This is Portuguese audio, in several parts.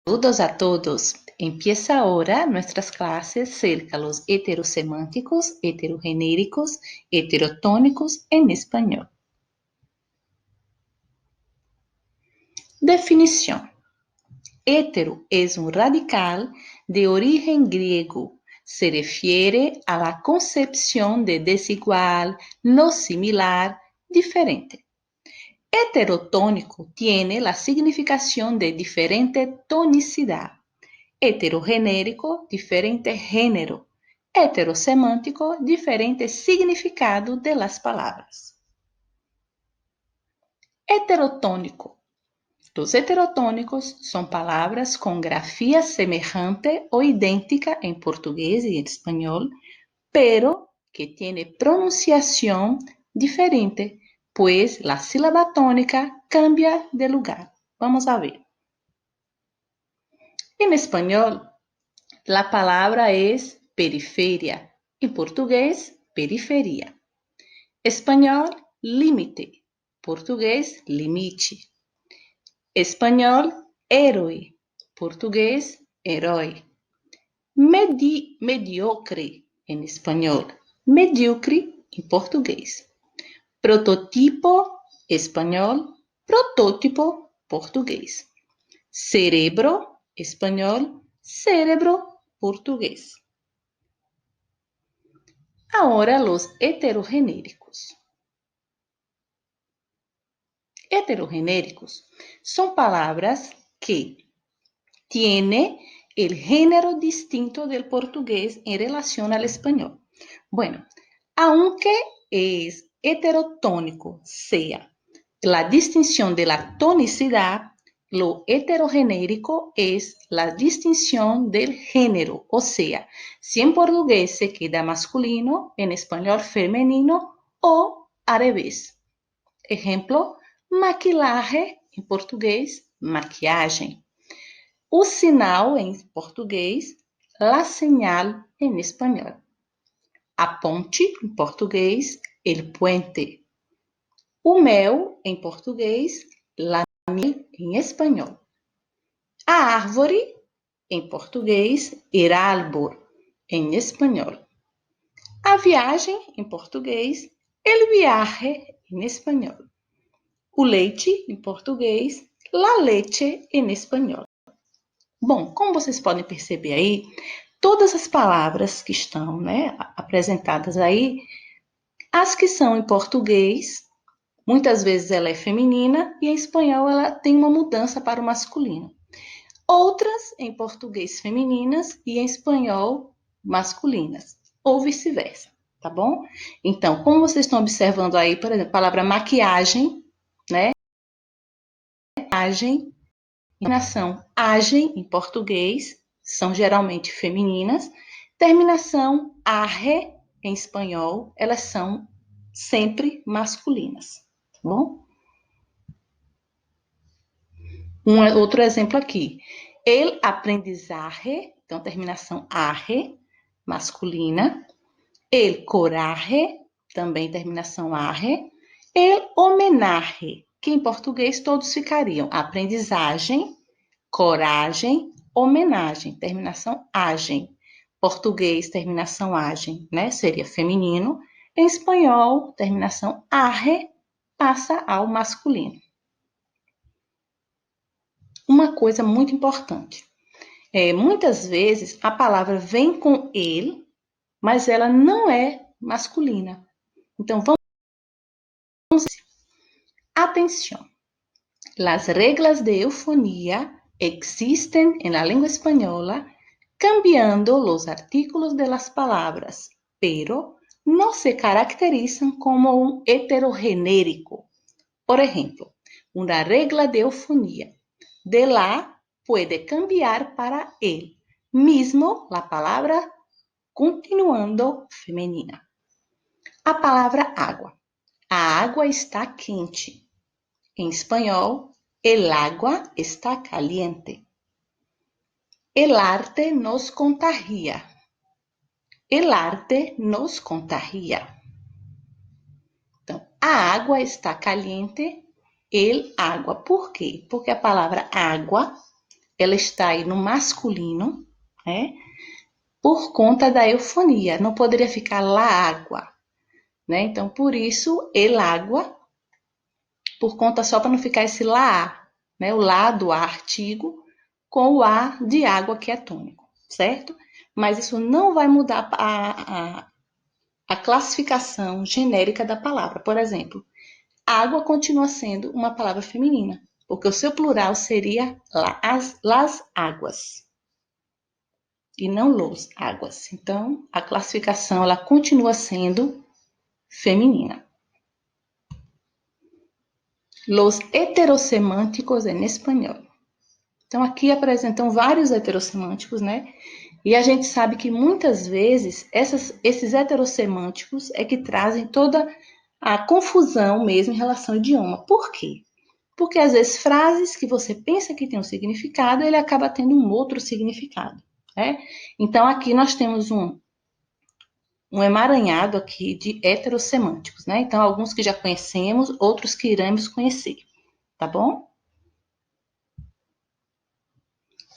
Saludos a todos. Empieza ahora nuestras clases acerca de los heterosemánticos, heterogenéricos, heterotónicos en español. Definición. Hetero es un radical de origen griego. Se refiere a la concepción de desigual, no similar, diferente. Heterotónico tiene la significación de diferente tonicidad. Heterogenérico, diferente género. Heterosemântico, diferente significado de las palabras. Heterotônico. Los heterotónicos son palabras con grafía semejante o idéntica en portugués y en español, pero que tiene pronunciación diferente, pues la sílaba tónica cambia de lugar. Vamos a ver. En español, la palabra es periferia. En portugués, periferia. Español, límite. Portugués, limite. Español, héroe. Portugués, herói. Mediocre en español. Medíocre en portugués. Prototipo, español. Protótipo, portugués. Cerebro, español. Cérebro, portugués. Ahora los heterogenéricos. Heterogenéricos son palabras que tienen el género distinto del portugués en relación al español. Bueno, aunque es heterotónico, sea la distinción de la tonicidad, lo heterogenérico es la distinción del género, o sea, si en portugués se queda masculino, en español femenino o al revés. Ejemplo, maquillaje em português, maquiagem. O sinal em português, la señal em espanhol. A ponte em português, el puente. O mel em português, la miel em espanhol. A árvore em português, el árbol em espanhol. A viagem em português, el viaje em espanhol. O leite em português, la leche em espanhol. Bom, como vocês podem perceber aí, todas as palavras que estão apresentadas aí, as que são em português, muitas vezes ela é feminina e em espanhol ela tem uma mudança para o masculino. Outras em português femininas e em espanhol masculinas, ou vice-versa, tá bom? Então, como vocês estão observando aí, por exemplo, a palavra maquiagem, né? Terminação agem em português são geralmente femininas. Terminação arre em espanhol, elas são sempre masculinas, tá bom? Outro exemplo aqui. El aprendizaje, então terminação arre, masculina. El coraje, também terminação arre. El homenaje, que em português todos ficariam aprendizagem, coragem, homenagem, terminação agem. Português, terminação agem, né? Seria feminino. Em espanhol, terminação arre passa ao masculino. Uma coisa muito importante. Muitas vezes a palavra vem com ele, mas ela não é masculina. Então, vamos. Atenção. Las reglas de eufonía existen en la lengua española cambiando los artículos de las palabras, pero no se caracterizan como un heterogenérico. Por ejemplo, una regla de eufonía de la puede cambiar para él, mismo la palabra continuando femenina. A palavra água. A água está quente. En español, el agua está caliente. El arte nos contagia. El arte nos contagia. Então, a água está caliente, el agua. Por quê? Porque a palavra água ela está aí no masculino, né? Por conta da eufonia. Não poderia ficar la água, né? Então, por isso, el água, por conta só para não ficar esse lá, né? O lá do A artigo com o A de água que é tônico, certo? Mas isso não vai mudar a classificação genérica da palavra. Por exemplo, água continua sendo uma palavra feminina, porque o seu plural seria las águas e não los águas. Então, a classificação ela continua sendo feminina. Los heterosemânticos en espanhol. Então, aqui apresentam vários heterosemânticos, né? E a gente sabe que muitas vezes esses heterosemânticos é que trazem toda a confusão mesmo em relação ao idioma. Por quê? Porque às vezes frases que você pensa que tem um significado, ele acaba tendo um outro significado, né? Então, aqui nós temos um emaranhado aqui de heterosemânticos, né? Então, alguns que já conhecemos, outros que iremos conhecer, tá bom?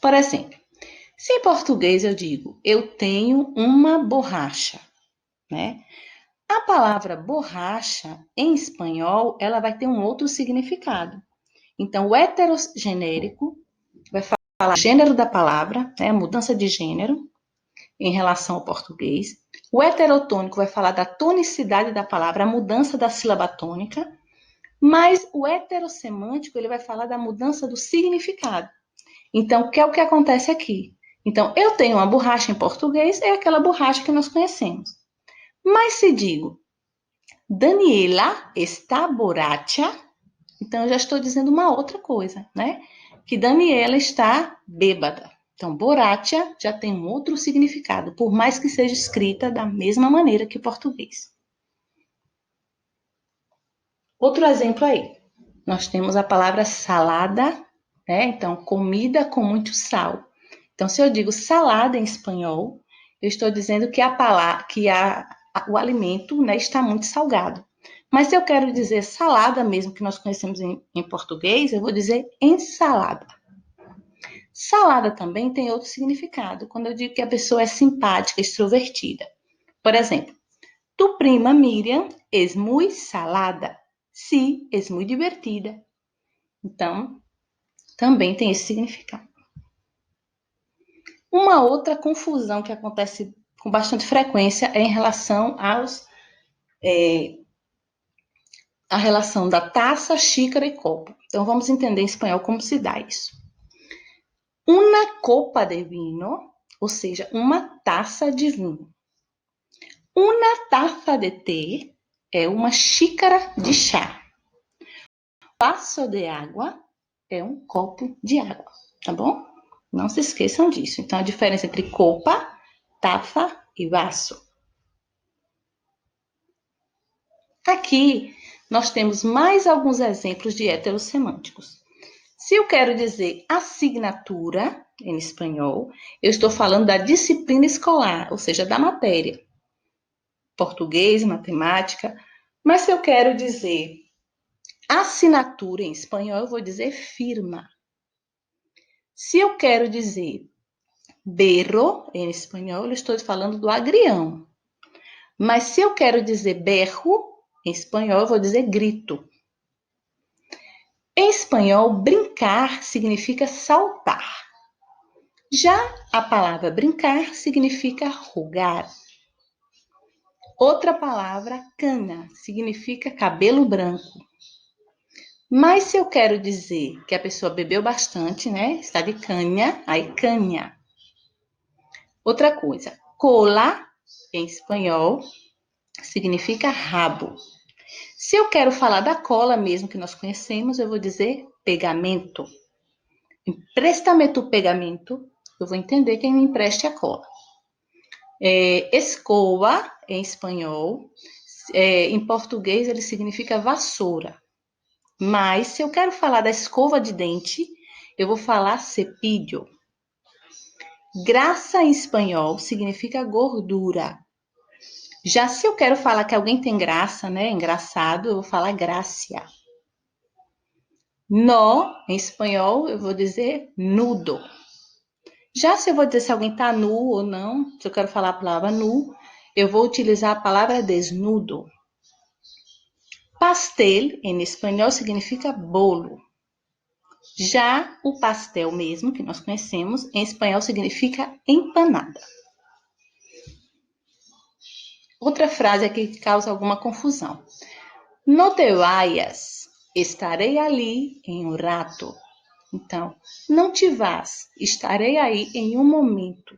Por exemplo, se em português eu digo, eu tenho uma borracha, né? A palavra borracha, em espanhol, ela vai ter um outro significado. Então, o heterogenérico vai falar gênero da palavra, né? Mudança de gênero em relação ao português. O heterotônico vai falar da tonicidade da palavra, a mudança da sílaba tônica. Mas o heterosemântico, ele vai falar da mudança do significado. Então, que é o que acontece aqui? Então, eu tenho uma borracha em português, é aquela borracha que nós conhecemos. Mas se digo, Daniela está borracha, então eu já estou dizendo uma outra coisa, né? Que Daniela está bêbada. Então, borracha já tem um outro significado, por mais que seja escrita da mesma maneira que o português. Outro exemplo aí. Nós temos a palavra salada, né? Então, comida com muito sal. Então, se eu digo salada em espanhol, eu estou dizendo que o alimento, né, está muito salgado. Mas se eu quero dizer salada mesmo, que nós conhecemos em português, eu vou dizer ensalada. Salada também tem outro significado, quando eu digo que a pessoa é simpática, extrovertida. Por exemplo, tu prima Miriam es muy salada. Sí, es muy divertida. Então, também tem esse significado. Uma outra confusão que acontece com bastante frequência é em relação a relação da taça, xícara e copo. Então, vamos entender em espanhol como se dá isso. Una copa de vino, ou seja, uma taça de vinho. Una taza de té é uma xícara de chá. Vaso de água é um copo de água, tá bom? Não se esqueçam disso. Então, a diferença entre copa, taça e vaso. Aqui, nós temos mais alguns exemplos de heterosemânticos. Se eu quero dizer assinatura, em espanhol, eu estou falando da disciplina escolar, ou seja, da matéria. Português, matemática. Mas se eu quero dizer assinatura em espanhol, eu vou dizer firma. Se eu quero dizer berro em espanhol, eu estou falando do agrião. Mas se eu quero dizer berro em espanhol, eu vou dizer grito. Em espanhol, brincar significa saltar. Já a palavra brincar significa rugar. Outra palavra, cana, significa cabelo branco. Mas se eu quero dizer que a pessoa bebeu bastante, né? Está de canha, aí canha. Outra coisa, cola, em espanhol, significa rabo. Se eu quero falar da cola mesmo que nós conhecemos, eu vou dizer pegamento. Empresta-me tu pegamento, eu vou entender quem me empreste a cola. Escova, em espanhol, em português ele significa vassoura. Mas se eu quero falar da escova de dente, eu vou falar cepillo. Graça em espanhol significa gordura. Já se eu quero falar que alguém tem graça, né, engraçado, eu vou falar gracia. No, em espanhol, eu vou dizer nudo. Já se eu vou dizer se alguém está nu ou não, se eu quero falar a palavra nu, eu vou utilizar a palavra desnudo. Pastel, em espanhol, significa bolo. Já o pastel mesmo, que nós conhecemos, em espanhol significa empanada. Outra frase aqui que causa alguma confusão. No te vayas, estarei ali em um rato. Então, não te vás, estarei aí em um momento,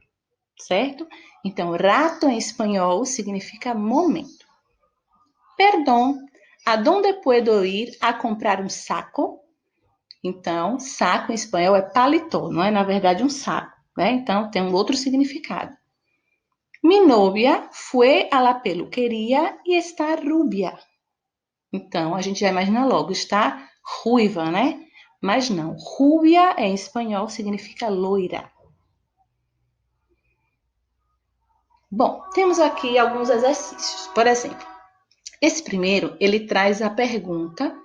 certo? Então, rato em espanhol significa momento. Perdão, ¿a puedo ir a comprar um saco? Então, saco em espanhol é paletó, não é na verdade um saco, né? Então, tem um outro significado. Mi novia fue a la peluqueria e está rubia. Então, a gente já imagina logo, está ruiva, né? Mas não, rubia em espanhol significa loira. Bom, temos aqui alguns exercícios. Por exemplo, esse primeiro, ele traz a pergunta,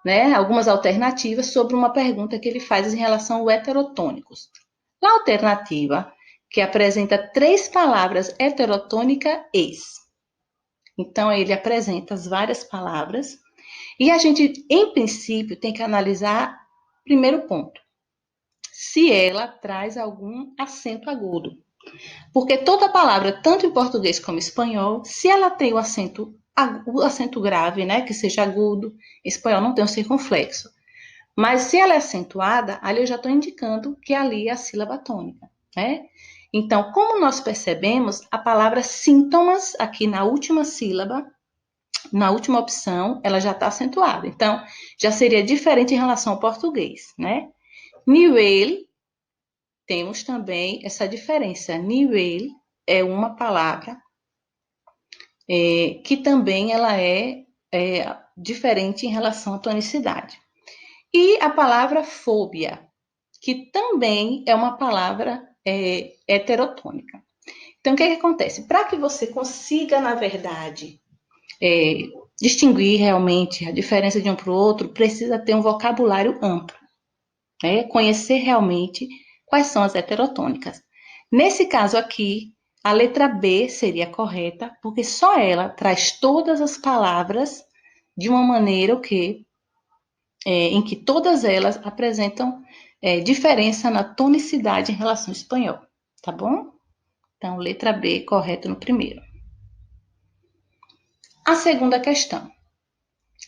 né? Algumas alternativas sobre uma pergunta que ele faz em relação aos heterotônicos. Na alternativa, que apresenta 3 palavras heterotônicas, então, ele apresenta as várias palavras e a gente, em princípio, tem que analisar o primeiro ponto. Se ela traz algum acento agudo. Porque toda palavra, tanto em português como em espanhol, se ela tem o acento grave, né, que seja agudo, em espanhol não tem um circunflexo. Mas se ela é acentuada, ali eu já estou indicando que ali é a sílaba tônica, né? Então, como nós percebemos, a palavra sintomas, aqui na última sílaba, na última opção, ela já está acentuada. Então, já seria diferente em relação ao português, né? Nivel, temos também essa diferença. Nivel é uma palavra que também ela é diferente em relação à tonicidade. E a palavra fobia, que também é uma palavra heterotônica. Então, o que acontece? Para que você consiga, na verdade, distinguir realmente a diferença de um para o outro, precisa ter um vocabulário amplo, né? Conhecer realmente quais são as heterotônicas. Nesse caso aqui, a letra B seria correta, porque só ela traz todas as palavras de uma maneira em que todas elas apresentam diferença na tonicidade em relação ao espanhol, tá bom? Então, letra B, correto no primeiro. A segunda questão.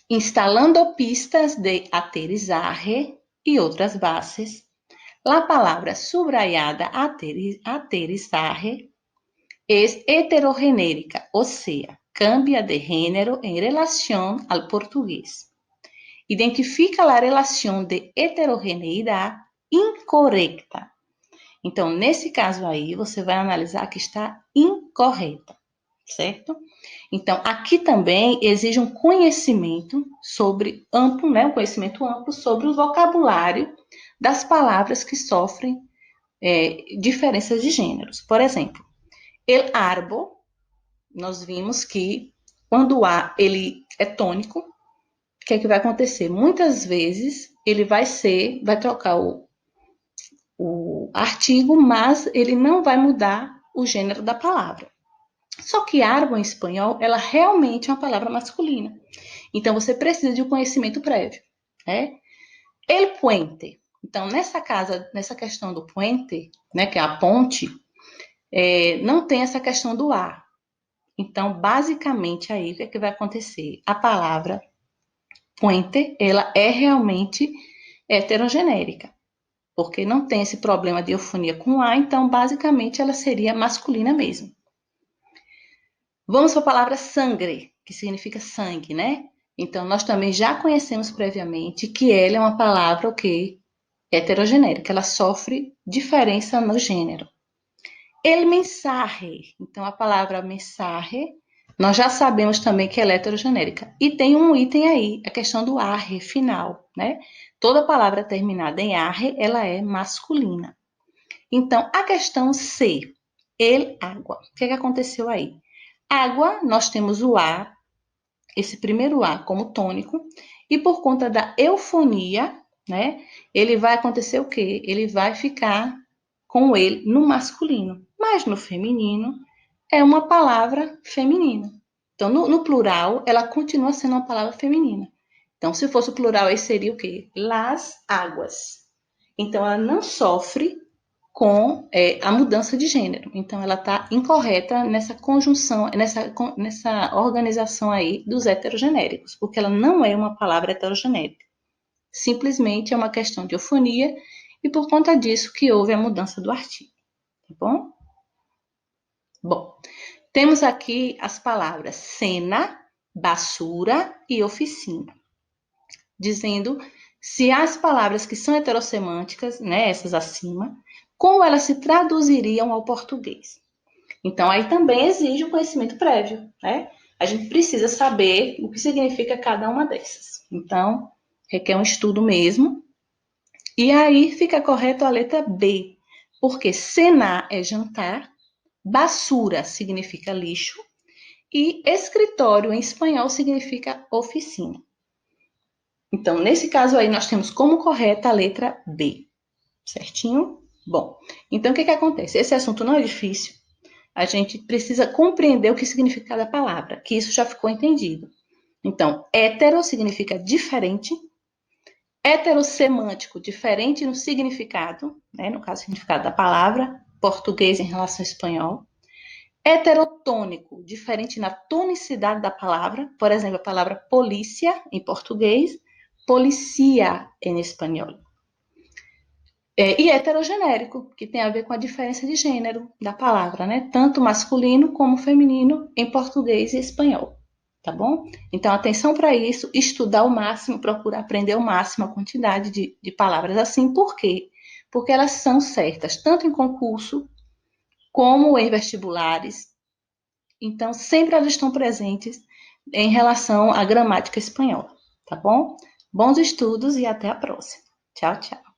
Instalando pistas de aterrizaje e outras bases, la palabra subrayada aterrizaje es heterogenérica, o sea, cambia de género en relación al portugués. Identifica la relación de heterogeneidad incorrecta. Então, nesse caso aí, você vai analisar que está incorreta, certo? Então, aqui também exige um conhecimento amplo, né? Um conhecimento amplo sobre o vocabulário das palavras que sofrem diferenças de gêneros. Por exemplo, el árbol, nós vimos que quando o A ele é tônico, o que é que vai acontecer? Muitas vezes ele vai trocar o artigo, mas ele não vai mudar o gênero da palavra. Só que árbol em espanhol, ela realmente é uma palavra masculina. Então, você precisa de um conhecimento prévio, né? El puente. Então, nessa questão do puente, né, que é a ponte, não tem essa questão do A. Então, basicamente, aí o que é que vai acontecer? A palavra puente, ela é realmente heterogenérica, porque não tem esse problema de eufonia com A, então, basicamente, ela seria masculina mesmo. Vamos para a palavra sangre, que significa sangue, né? Então, nós também já conhecemos previamente que ela é uma palavra heterogenérica, ela sofre diferença no gênero. El mensaje, então a palavra mensaje, nós já sabemos também que ela é heterogenérica. E tem um item aí, a questão do arre final, né? Toda palavra terminada em arre, ela é masculina. Então, a questão C, el água. O que aconteceu aí? Água, nós temos o A, esse primeiro A como tônico, e por conta da eufonia, né? Ele vai acontecer o quê? Ele vai ficar com ele no masculino, mas no feminino é uma palavra feminina. Então, no plural, ela continua sendo uma palavra feminina. Então, se fosse o plural, aí seria o quê? Las águas. Então, ela não sofre com a mudança de gênero. Então, ela está incorreta nessa conjunção, nessa organização aí dos heterogenéricos, porque ela não é uma palavra heterogenérica. Simplesmente é uma questão de eufonia e por conta disso que houve a mudança do artigo, tá bom? Bom, temos aqui as palavras cena, basura e oficina, dizendo se as palavras que são heterossemânticas, né, essas acima, como elas se traduziriam ao português. Então, aí também exige um conhecimento prévio, né? A gente precisa saber o que significa cada uma dessas. Então, requer um estudo mesmo. E aí fica correto a letra B, porque cenar é jantar, basura significa lixo e escritório em espanhol significa oficina. Então, nesse caso aí, nós temos como correta a letra B, certinho? Bom, então o que acontece? Esse assunto não é difícil, a gente precisa compreender o que significa cada palavra, que isso já ficou entendido. Então, hétero significa diferente, heterossemântico, diferente no significado, né? No caso, o significado da palavra, português em relação ao espanhol. Heterotônico, diferente na tonicidade da palavra, por exemplo, a palavra polícia em português, policia em espanhol. E heterogenérico, que tem a ver com a diferença de gênero da palavra, né? Tanto masculino como feminino em português e espanhol, tá bom? Então, atenção para isso, estudar o máximo, procurar aprender o máximo a quantidade de palavras assim. Por quê? Porque elas são certas, tanto em concurso como em vestibulares. Então, sempre elas estão presentes em relação à gramática espanhola, tá bom? Bons estudos e até a próxima. Tchau, tchau.